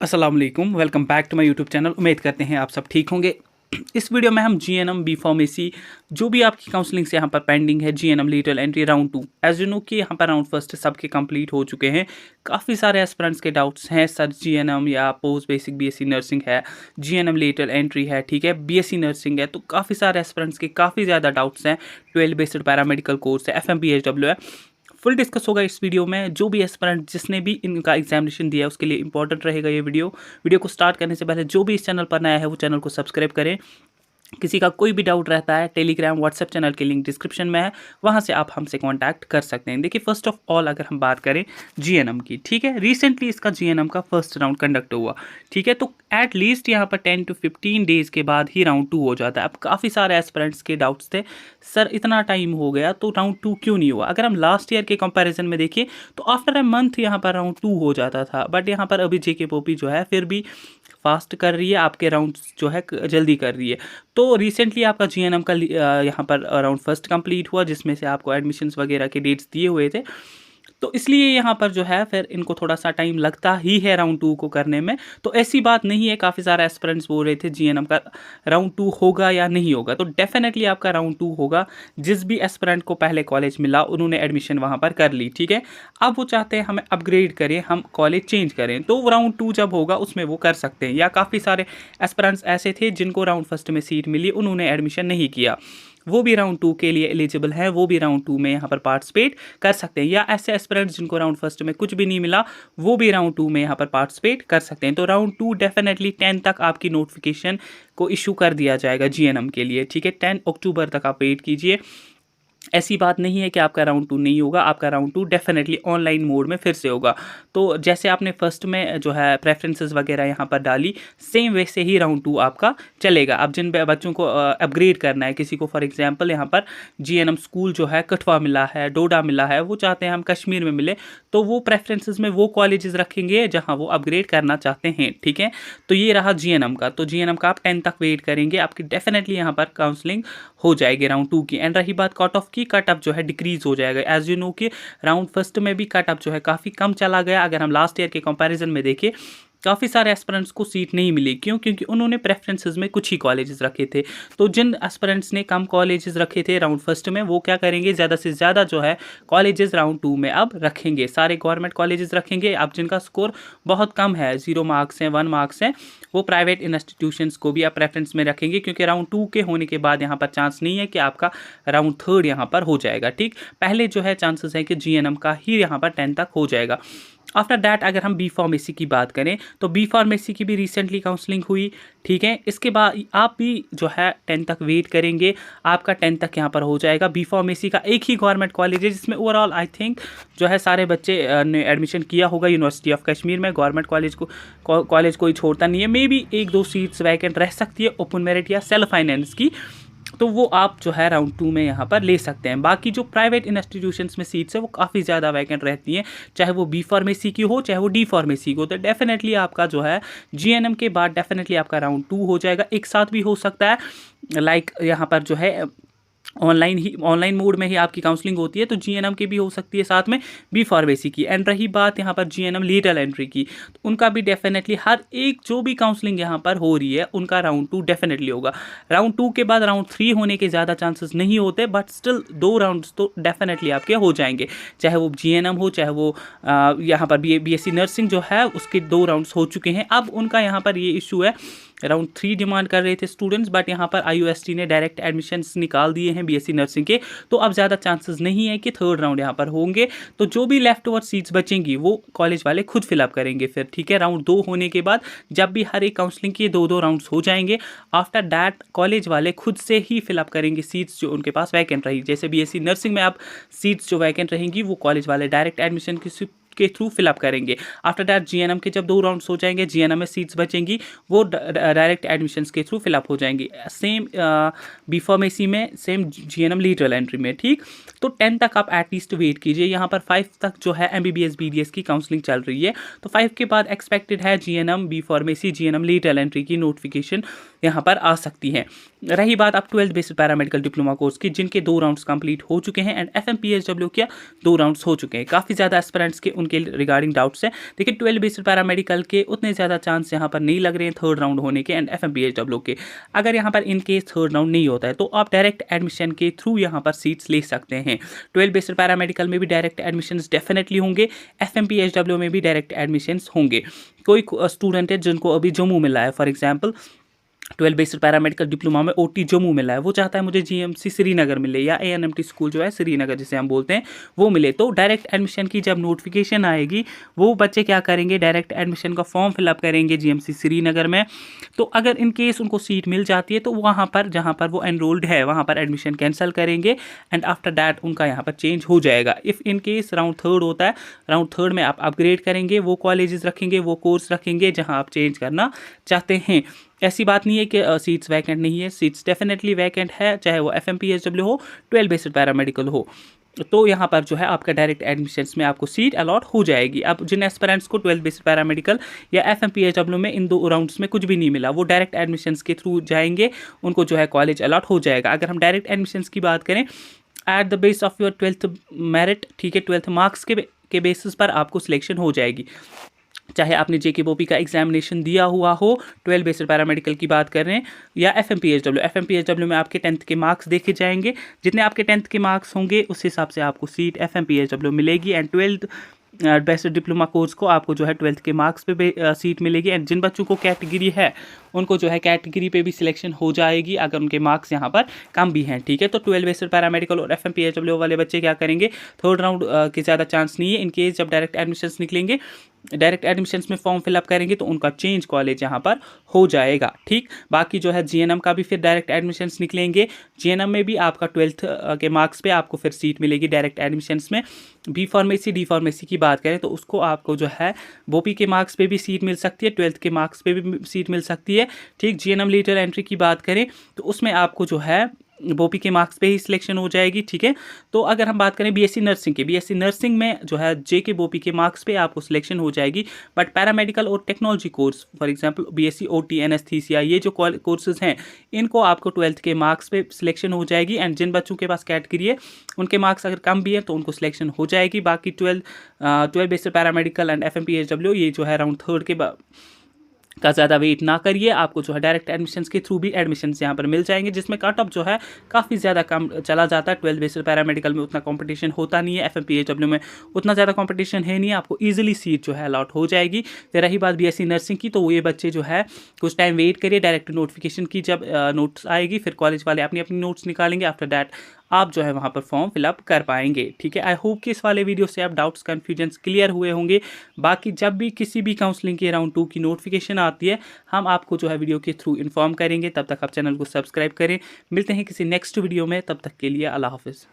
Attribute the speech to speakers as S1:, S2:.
S1: अस्सलाम वालेकुम, welcome back to my YouTube channel. उम्मीद करते हैं आप सब ठीक होंगे। इस वीडियो में हम जीएनएम बी फार्मेसी जो भी आपकी काउंसलिंग से यहाँ पर पेंडिंग है, GNM lateral entry round 2 as you know कि यहाँ पर राउंड फर्स्ट सबके कंप्लीट हो चुके हैं। काफ़ी सारे एस्पिरेंट्स के डाउट्स हैं सर, जीएनएम या पोस्ट बेसिक बीएससी नर्सिंग है, जीएनएम लीटल एंट्री है, ठीक है, बीएससी नर्सिंग है, तो काफ़ी सारे एस्पिरेंट्स के काफ़ी ज़्यादा डाउट्स हैं। 12 बेस्ड पैरामेडिकल कोर्स है, एफएमपीएचडब्ल्यू है। फुल डिस्कस होगा इस वीडियो में। जो भी एस्पिरेंट जिसने भी इनका एग्जामिनेशन दिया है उसके लिए इंपॉर्टेंट रहेगा ये वीडियो को स्टार्ट करने से पहले जो भी इस चैनल पर नया है वो चैनल को सब्सक्राइब करें। किसी का कोई भी डाउट रहता है, टेलीग्राम व्हाट्सएप चैनल की लिंक डिस्क्रिप्शन में है, वहाँ से आप हमसे कांटेक्ट कर सकते हैं। देखिए, फर्स्ट ऑफ ऑल अगर हम बात करें जीएनएम की, ठीक है, रिसेंटली इसका जीएनएम का फर्स्ट राउंड कंडक्ट हुआ, ठीक है, तो एट लीस्ट यहाँ पर 10 to 15 डेज के बाद ही राउंड 2 हो जाता है। अब काफ़ी सारे एस्पिरेंट्स के डाउट्स थे, सर इतना टाइम हो गया तो राउंड 2 क्यों नहीं हुआ। अगर हम लास्ट ईयर के कंपैरिजन में देखिए तो आफ्टर अ मंथ यहाँ पर राउंड 2 हो जाता था, बट यहाँ पर अभी जेके पॉपी जो है फिर भी फास्ट कर रही है, आपके राउंड जो है जल्दी कर रही है। तो रिसेंटली आपका जीएनएम का यहाँ पर राउंड फर्स्ट कंप्लीट हुआ, जिसमें से आपको एडमिशन्स वगैरह के डेट्स दिए हुए थे, तो इसलिए यहाँ पर जो है फिर इनको थोड़ा सा टाइम लगता ही है राउंड 2 को करने में। तो ऐसी बात नहीं है, काफ़ी सारे एस्पिरेंट्स बोल रहे थे जीएनएम का राउंड 2 होगा या नहीं होगा, तो डेफिनेटली आपका राउंड 2 होगा। जिस भी एस्पिरेंट को पहले कॉलेज मिला उन्होंने एडमिशन वहाँ पर कर ली, ठीक है, अब वो चाहते हैं हमें अपग्रेड करें, हम कॉलेज चेंज करें, तो राउंड 2 जब होगा उसमें वो कर सकते हैं। या काफ़ी सारे एस्पिरेंट्स ऐसे थे जिनको राउंड फर्स्ट में सीट मिली, उन्होंने एडमिशन नहीं किया, वो भी राउंड 2 के लिए एलिजिबल हैं, वो भी राउंड 2 में यहाँ पर पार्टिसिपेट कर सकते हैं। या ऐसे एस्पिरेंट्स जिनको राउंड फर्स्ट में कुछ भी नहीं मिला, वो भी राउंड 2 में यहाँ पर पार्टिसिपेट कर सकते हैं। तो राउंड 2 डेफिनेटली 10 तक आपकी नोटिफिकेशन को इशू कर दिया जाएगा जीएनएम के लिए, ठीक है, 10 अक्टूबर तक आप वेट कीजिए। ऐसी बात नहीं है कि आपका राउंड 2 नहीं होगा, आपका राउंड 2 डेफिनेटली ऑनलाइन मोड में फिर से होगा। तो जैसे आपने फर्स्ट में जो है प्रेफरेंसेस वगैरह यहाँ पर डाली, सेम वैसे ही राउंड 2 आपका चलेगा। अब जिन बच्चों को अपग्रेड करना है, किसी को फॉर एग्जांपल यहाँ पर जीएनएम स्कूल जो है कठवा मिला है, डोडा मिला है, वो चाहते हैं हम कश्मीर में मिले, तो वो प्रेफरेंसेस में वो कॉलेजेस रखेंगे जहाँ वो अपग्रेड करना चाहते हैं, ठीक है। तो ये रहा जीएनएम का। तो जीएनएम का आप 10 तक वेट करेंगे, आपकी डेफिनेटली यहाँ पर काउंसलिंग हो जाएगी राउंड 2 की। एंड रही बात कट ऑफ की, कट अप जो है डिक्रीज हो जाएगा। एज यू नो कि राउंड फर्स्ट में भी कट अप जो है काफ़ी कम चला गया। अगर हम लास्ट ईयर के कंपैरिजन में देखें, काफ़ी सारे एस्पिरेंट्स को सीट नहीं मिली, क्यों? क्योंकि उन्होंने प्रेफरेंसेस में कुछ ही कॉलेजेस रखे थे। तो जिन एस्पिरेंट्स ने कम कॉलेजेस रखे थे राउंड फर्स्ट में, वो क्या करेंगे, ज़्यादा से ज़्यादा जो है कॉलेजेस राउंड 2 में अब रखेंगे, सारे गवर्नमेंट कॉलेजेस रखेंगे। अब जिनका स्कोर बहुत कम है, 0 मार्क्स हैं, 1 मार्क्स हैं, वो प्राइवेट इंस्टीट्यूशंस को भी आप प्रेफरेंस में रखेंगे, क्योंकि राउंड 2 के होने के बाद यहाँ पर चांस नहीं है कि आपका राउंड 3 यहाँ पर हो जाएगा, ठीक। पहले जो है चांसेस है कि जीएनएम का ही यहाँ पर 10 तक हो जाएगा। आफ्टर दैट अगर हम बी फार्मेसी की बात करें तो बी फार्मेसी की भी रिसेंटली काउंसलिंग हुई, ठीक है। इसके बाद आप भी जो है 10 तक वेट करेंगे, आपका 10 तक यहाँ पर हो जाएगा। बी फार्मेसी का एक ही गवर्नमेंट कॉलेज है जिसमें ओवरऑल आई थिंक जो है सारे बच्चे ने एडमिशन किया होगा, यूनिवर्सिटी ऑफ कश्मीर में। गवर्नमेंट कॉलेज कोई छोड़ता नहीं है। मे बी 1-2 सीट्स वैकेंट रह सकती है ओपन मेरिट या सेल्फ फाइनेंस की, तो वो आप जो है राउंड 2 में यहाँ पर ले सकते हैं। बाकी जो प्राइवेट इंस्टीट्यूशंस में सीट्स है वो काफ़ी ज़्यादा वैकेंट रहती हैं, चाहे वो बी फार्मेसी की हो चाहे वो डी फार्मेसी की हो। तो डेफिनेटली आपका जो है जीएनएम के बाद डेफिनेटली आपका राउंड 2 हो जाएगा। एक साथ भी हो सकता है, लाइक यहाँ पर जो है ऑनलाइन मोड में ही आपकी काउंसलिंग होती है, तो जीएनएम की भी हो सकती है साथ में बी फार्मेसी की। एंड रही बात यहाँ पर जीएनएम लीटल एंट्री की, तो उनका भी डेफिनेटली हर एक जो भी काउंसलिंग यहाँ पर हो रही है उनका राउंड 2 डेफिनेटली होगा। राउंड 2 के बाद राउंड 3 होने के ज़्यादा चांसेस नहीं होते, बट स्टिल 2 राउंड्स तो डेफिनेटली आपके हो जाएंगे, चाहे वो जीएनएम हो चाहे वो यहाँ पर बीएससी नर्सिंग जो है उसके 2 राउंड्स हो चुके हैं। अब उनका यहाँ पर ये इशू है, राउंड 3 डिमांड कर रहे थे स्टूडेंट्स, बट यहाँ पर आईयूएसटी ने डायरेक्ट एडमिशन्स निकाल दिए हैं बीएससी नर्सिंग के, तो अब ज़्यादा चांसेस नहीं है कि 3rd राउंड यहाँ पर होंगे। तो जो भी लेफ्ट ओवर सीट्स बचेंगी वो कॉलेज वाले खुद फिलअप करेंगे फिर, ठीक है। राउंड 2 होने के बाद जब भी हर एक काउंसलिंग के 2-2 राउंड्स हो जाएंगे, आफ्टर दैट कॉलेज वाले खुद से ही फिलअप करेंगे सीट्स जो उनके पास वैकेंट रही। जैसे बीएससी नर्सिंग में आप सीट्स जो वैकेंट रहेंगी वो कॉलेज वाले डायरेक्ट एडमिशन के थ्रू फिलअप करेंगे। आफ्टर दैट जीएनएम के जब 2 राउंड्स हो जाएंगे, जीएनएम में सीट्स बचेंगी वो डायरेक्ट एडमिशन्स के थ्रू फिलअप हो जाएंगी। सेम बी फार्मेसी में, सेम जीएनएम लीटल एंट्री में, ठीक। तो 10 तक आप एटलीस्ट वेट कीजिए। यहाँ पर 5 तक जो है एमबीबीएस बीडीएस की काउंसलिंग चल रही है, तो 5 के बाद एक्सपेक्टेड है GNM B pharmacy GNM lateral entry की नोटिफिकेशन यहाँ पर आ सकती है। रही बात अब 12th based paramedical diploma course की, जिनके 2 राउंड्स कंप्लीट हो चुके हैं, एंड एफएमपीएचडब्ल्यू के 2 राउंड्स हो चुके हैं। काफ़ी ज़्यादा एस्पिरेंट्स के उनके उनके रिगार्डिंग डाउट्स हैं। देखिए 12 बेसिक पैरामेडिकल के उतने ज़्यादा चांस यहाँ पर नहीं लग रहे हैं थर्ड राउंड होने के एंड FMPHW के। अगर यहाँ पर इन केस थर्ड राउंड नहीं होता है तो आप डायरेक्ट एडमिशन के थ्रू यहाँ पर सीट्स ले सकते हैं। 12 बेसिक पैरामेडिकल में भी डायरेक्ट एडमिशन्स डेफिनेटली होंगे, FMPHW में भी डायरेक्ट एडमिशन्स होंगे। कोई स्टूडेंट है जिनको अभी जम्मू मिला है, for example 12 basic paramedical diploma में OT जम्मू मिला है, वो चाहता है मुझे GMC श्रीनगर मिले या ANMT स्कूल जो है श्रीनगर जिसे हम बोलते हैं वो मिले, तो डायरेक्ट एडमिशन की जब नोटिफिकेशन आएगी वो बच्चे क्या करेंगे, डायरेक्ट एडमिशन का फॉर्म फिलअप करेंगे GMC श्रीनगर में। तो अगर इन केस उनको सीट मिल जाती है तो वहाँ पर जहाँ पर वो एनरोल्ड है वहाँ पर एडमिशन कैंसिल करेंगे एंड आफ्टर दैट उनका यहाँ पर चेंज हो जाएगा। If in case round third होता है, राउंड थर्ड में आप अपग्रेड करेंगे, वो कॉलेजेस रखेंगे, वो कोर्स रखेंगे जहाँ आप चेंज करना चाहते हैं। ऐसी बात नहीं है कि सीट्स वैकेंट नहीं है, सीट्स डेफिनेटली वैकेंट है, चाहे वो FMPHW हो, 12 बेसिक पैरामेडिकल हो। तो यहाँ पर जो है आपका डायरेक्ट एडमिशन्स में आपको सीट अलॉट हो जाएगी। अब जिन एस्पिरेंट्स को 12 बेसिक पैरामेडिकल या FMPHW में इन 2 राउंड्स में कुछ भी नहीं मिला, वो डायरेक्ट एडमिशन्स के थ्रू जाएंगे, उनको जो है कॉलेज अलॉट हो जाएगा। अगर हम डायरेक्ट एडमिशन्स की बात करें at the base of your 12th merit, ठीक है, 12th मार्क्स के बेसिस पर आपको सिलेक्शन हो जाएगी। चाहे आपने JKBOP का एग्जामिनेशन दिया हुआ हो, 12 बेसिक पैरामेडिकल की बात कर रहे हैं, या FMPHW में आपके 10th के मार्क्स देखे जाएंगे, जितने आपके 10th के मार्क्स होंगे उस हिसाब से आपको सीट FMPHW मिलेगी and 12th best diploma course को आपको जो है 12th के मार्क्स पे सीट मिलेगी एंड जिन बच्चों को कैटेगरी है उनको जो है कैटेगरी पे भी सिलेक्शन हो जाएगी अगर उनके मार्क्स यहाँ पर कम भी हैं, ठीक है। तो 12 बेसिक पैरामेडिकल और FMPHW वाले बच्चे क्या करेंगे, थर्ड राउंड के ज़्यादा चांस नहीं है। इनकेस जब डायरेक्ट एडमिशन्स निकलेंगे, डायरेक्ट एडमिशन्स में फॉर्म फिलअप करेंगे तो उनका चेंज कॉलेज यहाँ पर हो जाएगा, ठीक। बाकी जो है GNM का भी फिर डायरेक्ट एडमिशन्स निकलेंगे, GNM में भी आपका 12th के मार्क्स पे आपको फिर सीट मिलेगी डायरेक्ट एडमिशन्स में। B फार्मेसी D फार्मेसी की बात करें तो उसको आपको जो है BOP के मार्क्स पे भी सीट मिल सकती है, 12th के मार्क्स पे भी सीट मिल सकती है, ठीक। GNM लीटल एंट्री की बात करें तो उसमें आपको जो है BOP के मार्क्स पे ही सिलेक्शन हो जाएगी, ठीक है। तो अगर हम बात करें BSc नर्सिंग की, BSc नर्सिंग में जो है JKBOP के मार्क्स पे आपको सिलेक्शन हो जाएगी, बट पैरामेडिकल और technology course for example BSc OT anaesthesia ये जो कोर्सेज हैं इनको आपको 12th के मार्क्स पे सिलेक्शन हो जाएगी एंड जिन बच्चों के पास कैटेगरी है उनके मार्क्स अगर कम भी हैं तो उनको सिलेक्शन हो जाएगी। बाकी 12 बेसिक पैरामेडिकल एंड FMPHW ये जो है राउंड थर्ड के का ज़्यादा वेट ना करिए, आपको जो है डायरेक्ट एडमिशन्स के थ्रू भी एडमिशन्स यहाँ पर मिल जाएंगे, जिसमें कट ऑफ जो है काफ़ी ज़्यादा कम चला जाता है। 12 बेसिक पैरामेडिकल में उतना कंपटीशन होता नहीं है, FMPHW में उतना ज़्यादा कंपटीशन है नहीं, आपको ईजिली सीट जो है अलॉट हो जाएगी। तो रही बात BSc नर्सिंग की, तो ये बच्चे जो है कुछ टाइम वेट करिए, डायरेक्ट नोटिफिकेशन की जब नोट्स आएगी फिर कॉलेज वाले अपनी अपनी नोट्स निकालेंगे, आफ्टर दैट आप जो है वहाँ पर फॉर्म फिलअप कर पाएंगे, ठीक है। आई होप कि इस वाले वीडियो से आप डाउट्स कन्फ्यूजन्स क्लियर हुए होंगे। बाकी जब भी किसी भी काउंसलिंग के राउंड 2 की नोटिफिकेशन आती है हम आपको जो है वीडियो के थ्रू इन्फॉर्म करेंगे। तब तक आप चैनल को सब्सक्राइब करें। मिलते हैं किसी नेक्स्ट वीडियो में, तब तक के लिए अल्लाह हाफिज़।